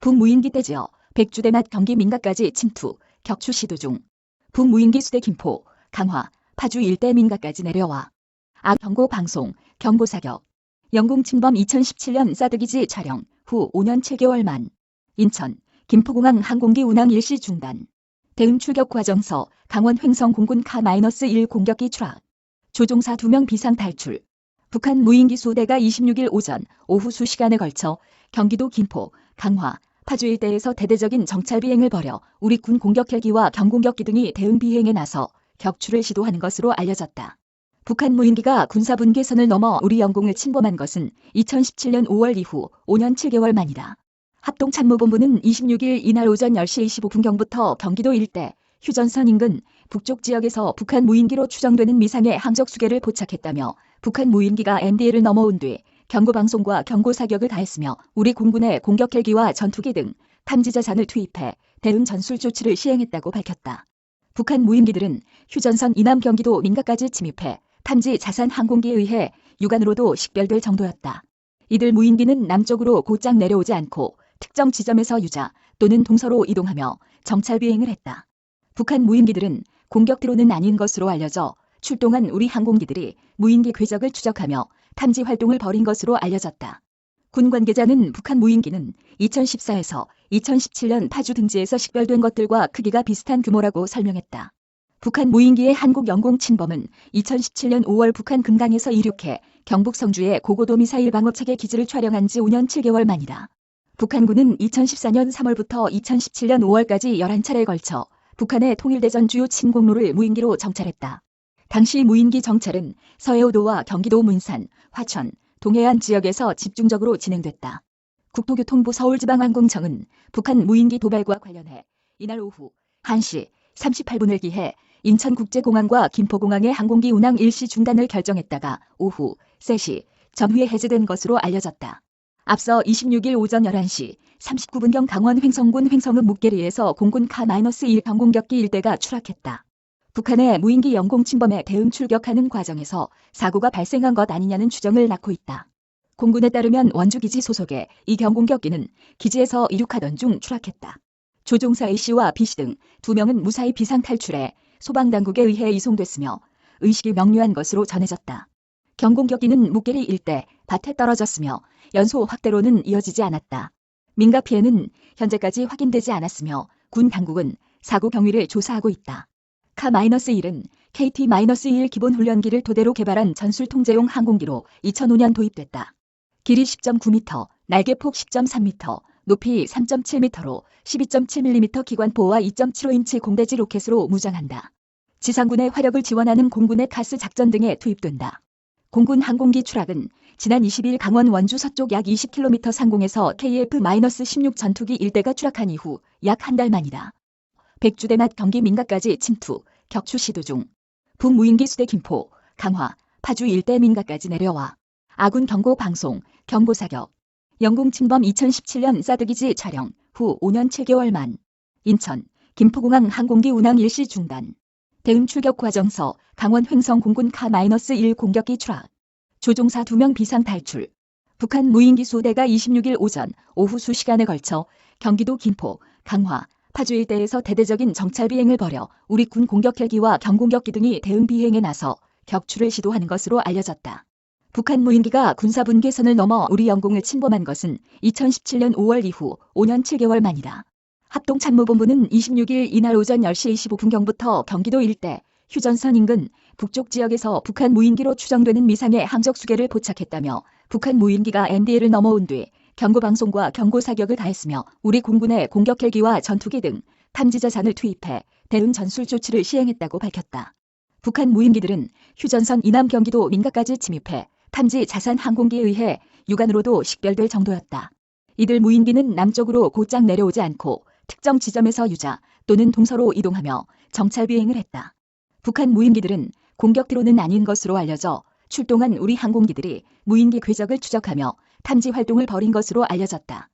북무인기 떼지어 백주대 mat 경기 민가까지 침투, 격추 시도 중. 북무인기 수대 김포, 강화, 파주 일대 민가까지 내려와. 경고 방송, 경고 사격. 영공 침범 2017년 사드기지 촬영 후 5년 7개월 만. 인천, 김포공항 항공기 운항 일시 중단. 대응 출격 과정서 강원 횡성 공군 K-1 공격기 추락. 조종사 2명 비상 탈출. 북한 무인기 수대가 26일 오전, 오후 수시간에 걸쳐 경기도 김포, 강화, 파주 일대에서 대대적인 정찰 비행을 벌여 우리 군 공격 헬기와 경공격기 등이 대응 비행에 나서 격추를 시도하는 것으로 알려졌다. 북한 무인기가 군사분계선을 넘어 우리 영공을 침범한 것은 2017년 5월 이후 5년 7개월 만이다. 합동참모본부는 26일 이날 오전 10시 25분경부터 경기도 일대 휴전선 인근 북쪽 지역에서 북한 무인기로 추정되는 미상의 항적 수계를 포착했다며 북한 무인기가 NDL을 넘어온 뒤 경고방송과 경고사격을 가했으며 우리 공군의 공격 헬기와 전투기 등 탐지 자산을 투입해 대응 전술 조치를 시행했다고 밝혔다. 북한 무인기들은 휴전선 이남 경기도 민가까지 침입해 탐지 자산 항공기에 의해 육안으로도 식별될 정도였다. 이들 무인기는 남쪽으로 곧장 내려오지 않고 특정 지점에서 유자 또는 동서로 이동하며 정찰 비행을 했다. 북한 무인기들은 공격 드론은 아닌 것으로 알려져 출동한 우리 항공기들이 무인기 궤적을 추적하며 탐지 활동을 벌인 것으로 알려졌다. 군 관계자는 북한 무인기는 2014에서 2017년 파주 등지에서 식별된 것들과 크기가 비슷한 규모라고 설명했다. 북한 무인기의 한국 영공 침범은 2017년 5월 북한 금강에서 이륙해 경북 성주의 고고도 미사일 방어체계 기지를 촬영한 지 5년 7개월 만이다. 북한군은 2014년 3월부터 2017년 5월까지 11차례에 걸쳐 북한의 통일대전 주요 침공로를 무인기로 정찰했다. 당시 무인기 정찰은 서해오도와 경기도 문산, 화천, 동해안 지역에서 집중적으로 진행됐다. 국토교통부 서울지방항공청은 북한 무인기 도발과 관련해 이날 오후 1시 38분을 기해 인천국제공항과 김포공항의 항공기 운항 일시 중단을 결정했다가 오후 3시 전후에 해제된 것으로 알려졌다. 앞서 26일 오전 11시 39분경 강원 횡성군 횡성읍 묵계리에서 공군 K-1 경공격기 일대가 추락했다. 북한의 무인기 영공 침범에 대응 출격하는 과정에서 사고가 발생한 것 아니냐는 추정을 낳고 있다. 공군에 따르면 원주기지 소속의 이 경공격기는 기지에서 이륙하던 중 추락했다. 조종사 A씨와 B씨 등 2명은 무사히 비상 탈출해 소방당국에 의해 이송됐으며 의식이 명료한 것으로 전해졌다. 경공격기는 묵계리 일대 밭에 떨어졌으며 연소 확대로는 이어지지 않았다. 민가 피해는 현재까지 확인되지 않았으며 군 당국은 사고 경위를 조사하고 있다. K-1은 KT-1 기본훈련기를 토대로 개발한 전술통제용 항공기로 2005년 도입됐다. 길이 10.9m, 날개폭 10.3m, 높이 3.7m로 12.7mm 기관포와 2.75인치 공대지 로켓으로 무장한다. 지상군의 화력을 지원하는 공군의 카스 작전 등에 투입된다. 공군 항공기 추락은 지난 20일 강원 원주 서쪽 약 20km 상공에서 KF-16 전투기 1대가 추락한 이후 약 한 달 만이다. 백주대 mat 경기 민가까지 침투, 격추 시도 중. 북무인기 수대 김포, 강화, 파주 일대 민가까지 내려와. 아군 경고 방송, 경고 사격. 영공 침범 2017년 사드기지 촬영 후 5년 7개월 만. 인천, 김포공항 항공기 운항 일시 중단. 대응 출격 과정서 강원 횡성 공군 K-1 공격기 추락. 조종사 2명 비상 탈출. 북한 무인기 수대가 26일 오전, 오후 수시간에 걸쳐 경기도 김포, 강화, 파주 일대에서 대대적인 정찰 비행을 벌여 우리 군 공격 헬기와 경공격기 등이 대응 비행에 나서 격추를 시도하는 것으로 알려졌다. 북한 무인기가 군사분계선을 넘어 우리 영공을 침범한 것은 2017년 5월 이후 5년 7개월 만이다. 합동참모본부는 26일 이날 오전 10시 25분경부터 경기도 일대 휴전선 인근 북쪽 지역에서 북한 무인기로 추정되는 미상의 항적 수계를 포착했다며 북한 무인기가 NDL을 넘어온 뒤 경고방송과 경고사격을 가했으며 우리 공군의 공격 헬기와 전투기 등 탐지 자산을 투입해 대응 전술 조치를 시행했다고 밝혔다. 북한 무인기들은 휴전선 이남 경기도 민가까지 침입해 탐지 자산 항공기에 의해 육안으로도 식별될 정도였다. 이들 무인기는 남쪽으로 곧장 내려오지 않고 특정 지점에서 유자 또는 동서로 이동하며 정찰 비행을 했다. 북한 무인기들은 공격 드론은 아닌 것으로 알려져 출동한 우리 항공기들이 무인기 궤적을 추적하며 탐지 활동을 벌인 것으로 알려졌다.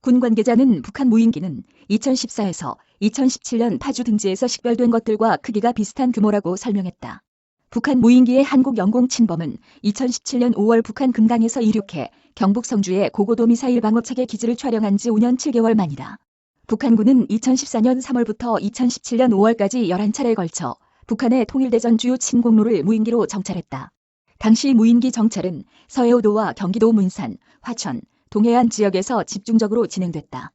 군 관계자는 북한 무인기는 2014에서 2017년 파주 등지에서 식별된 것들과 크기가 비슷한 규모라고 설명했다. 북한 무인기의 한국 영공 침범은 2017년 5월 북한 금강에서 이륙해 경북 성주의 고고도 미사일 방어체계 기지를 촬영한 지 5년 7개월 만이다. 북한군은 2014년 3월부터 2017년 5월까지 11차례에 걸쳐 북한의 통일대전 주요 침공로를 무인기로 정찰했다. 당시 무인기 정찰은 서해오도와 경기도 문산, 화천, 동해안 지역에서 집중적으로 진행됐다.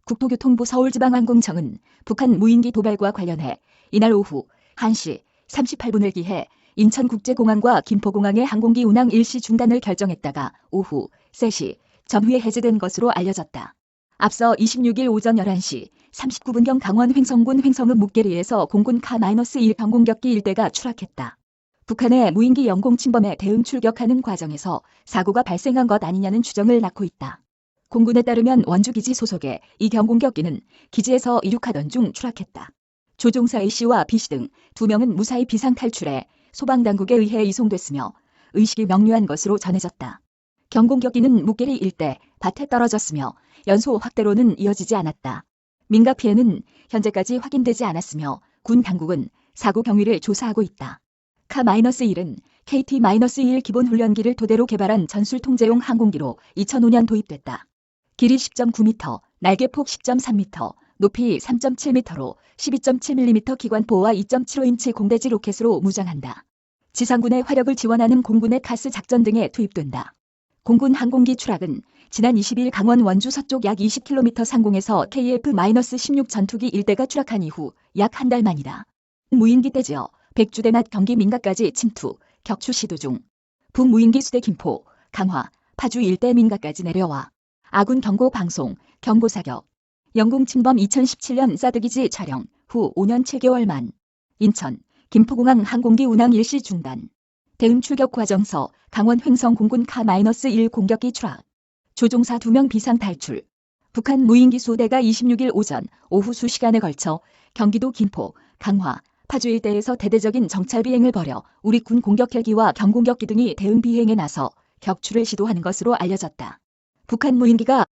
국토교통부 서울지방항공청은 북한 무인기 도발과 관련해 이날 오후 1시 38분을 기해 인천국제공항과 김포공항의 항공기 운항 일시 중단을 결정했다가 오후 3시 전후에 해제된 것으로 알려졌다. 앞서 26일 오전 11시 39분경 강원 횡성군 횡성읍 묵계리에서 공군 K-1 경공격기 1대가 추락했다. 북한의 무인기 영공 침범에 대응 출격하는 과정에서 사고가 발생한 것 아니냐는 추정을 낳고 있다. 공군에 따르면 원주기지 소속의 이 경공격기는 기지에서 이륙하던 중 추락했다. 조종사 A씨와 B씨 등 2명은 무사히 비상 탈출해 소방당국에 의해 이송됐으며 의식이 명료한 것으로 전해졌다. 경공격기는 묵계리 일대 밭에 떨어졌으며 연소 확대로는 이어지지 않았다. 민가 피해는 현재까지 확인되지 않았으며 군 당국은 사고 경위를 조사하고 있다. K-1은 KT-1 기본훈련기를 토대로 개발한 전술통제용 항공기로 2005년 도입됐다. 길이 10.9m, 날개폭 10.3m, 높이 3.7m로 12.7mm 기관포와 2.75인치 공대지 로켓으로 무장한다. 지상군의 화력을 지원하는 공군의 카스 작전 등에 투입된다. 공군 항공기 추락은 지난 20일 강원 원주 서쪽 약 20km 상공에서 KF-16 전투기 1대가 추락한 이후 약 한 달 만이다. 무인기 떼지어 백주대낮 경기 민가까지 침투, 격추 시도 중. 북무인기 수대 김포, 강화, 파주 일대 민가까지 내려와. 아군 경고 방송, 경고 사격. 영공 침범 2017년 사드기지 촬영 후 5년 7개월 만. 인천, 김포공항 항공기 운항 일시 중단. 대응 출격 과정서 강원 횡성 공군 K-1 공격기 추락. 조종사 2명 비상 탈출. 북한 무인기 수대가 26일 오전, 오후 수시간에 걸쳐 경기도 김포, 강화, 파주 일대에서 대대적인 정찰 비행을 벌여 우리 군 공격 헬기와 경공격기 등이 대응 비행에 나서 격추를 시도하는 것으로 알려졌다. 북한 무인기가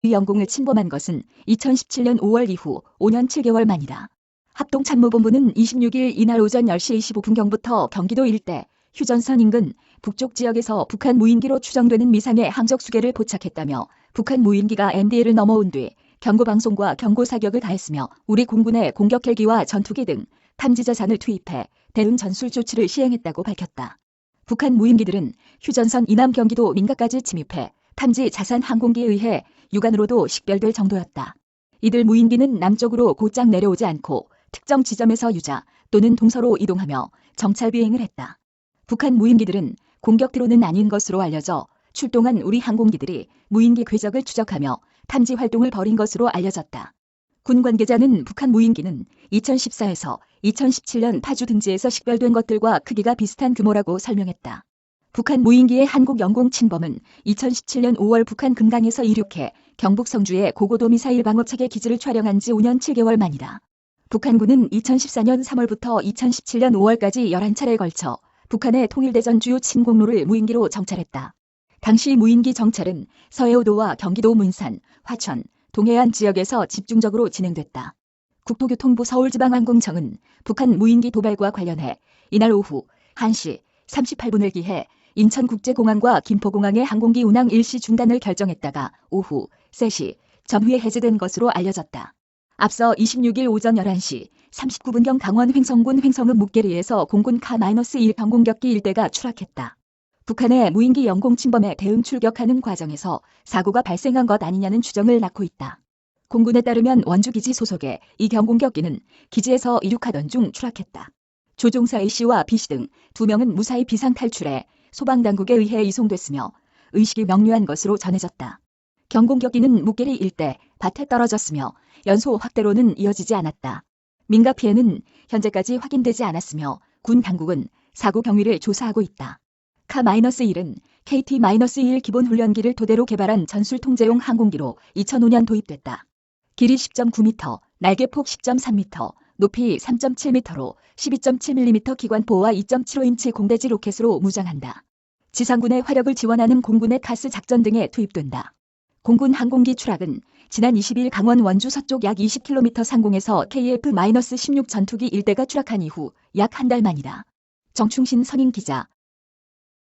영공을 침범한 것은 2017년 5월 이후 5년 7개월 만이다. 합동참모본부는 26일 이날 오전 10시 25분경부터 경기도 일대 휴전선 인근 북쪽 지역에서 북한 무인기로 추정되는 미상의 항적 수계를 포착했다며 북한 무인기가 MDL을 넘어온 뒤 경고방송과 경고사격을 가했으며 우리 공군의 공격 헬기와 전투기 등 탐지자산을 투입해 대응 전술 조치를 시행했다고 밝혔다. 북한 무인기들은 휴전선 이남 경기도 민가까지 침입해 탐지 자산 항공기에 의해 육안으로도 식별될 정도였다. 이들 무인기는 남쪽으로 곧장 내려오지 않고 특정 지점에서 유자 또는 동서로 이동하며 정찰 비행을 했다. 북한 무인기들은 공격 드론은 아닌 것으로 알려져 출동한 우리 항공기들이 무인기 궤적을 추적하며 탐지 활동을 벌인 것으로 알려졌다. 군 관계자는 북한 무인기는 2014에서 2017년 파주 등지에서 식별된 것들과 크기가 비슷한 규모라고 설명했다. 북한 무인기의 한국 영공 침범은 2017년 5월 북한 금강에서 이륙해 경북 성주의 고고도 미사일 방어체계 기지를 촬영한 지 5년 7개월 만이다. 북한군은 2014년 3월부터 2017년 5월까지 11차례에 걸쳐 북한의 통일대전 주요 침공로를 무인기로 정찰했다. 당시 무인기 정찰은 서해오도와 경기도 문산, 화천, 동해안 지역에서 집중적으로 진행됐다. 국토교통부 서울지방항공청은 북한 무인기 도발과 관련해 이날 오후 1시 38분을 기해 인천국제공항과 김포공항의 항공기 운항 일시 중단을 결정했다가 오후 3시 전후에 해제된 것으로 알려졌다. 앞서 26일 오전 11시 39분경 강원 횡성군 횡성읍 묵계리에서 공군 K-1 경공격기 1대가 추락했다. 북한의 무인기 영공 침범에 대응 출격하는 과정에서 사고가 발생한 것 아니냐는 추정을 낳고 있다. 공군에 따르면 원주기지 소속의 이 경공격기는 기지에서 이륙하던 중 추락했다. 조종사 A씨와 B씨 등 2명은 무사히 비상 탈출해 소방당국에 의해 이송됐으며 의식이 명료한 것으로 전해졌다. 경공격기는 묵계리 일대 밭에 떨어졌으며 연소 확대로는 이어지지 않았다. 민가 피해는 현재까지 확인되지 않았으며 군 당국은 사고 경위를 조사하고 있다. K-1은 KT-1 기본훈련기를 토대로 개발한 전술통제용 항공기로 2005년 도입됐다. 길이 10.9m, 날개폭 10.3m, 높이 3.7m로 12.7mm 기관포와 2.75인치 공대지 로켓으로 무장한다. 지상군의 화력을 지원하는 공군의 카스 작전 등에 투입된다. 공군 항공기 추락은 지난 20일 강원 원주 서쪽 약 20km 상공에서 KF-16 전투기 1대가 추락한 이후 약 한 달 만이다. 정충신 선임 기자,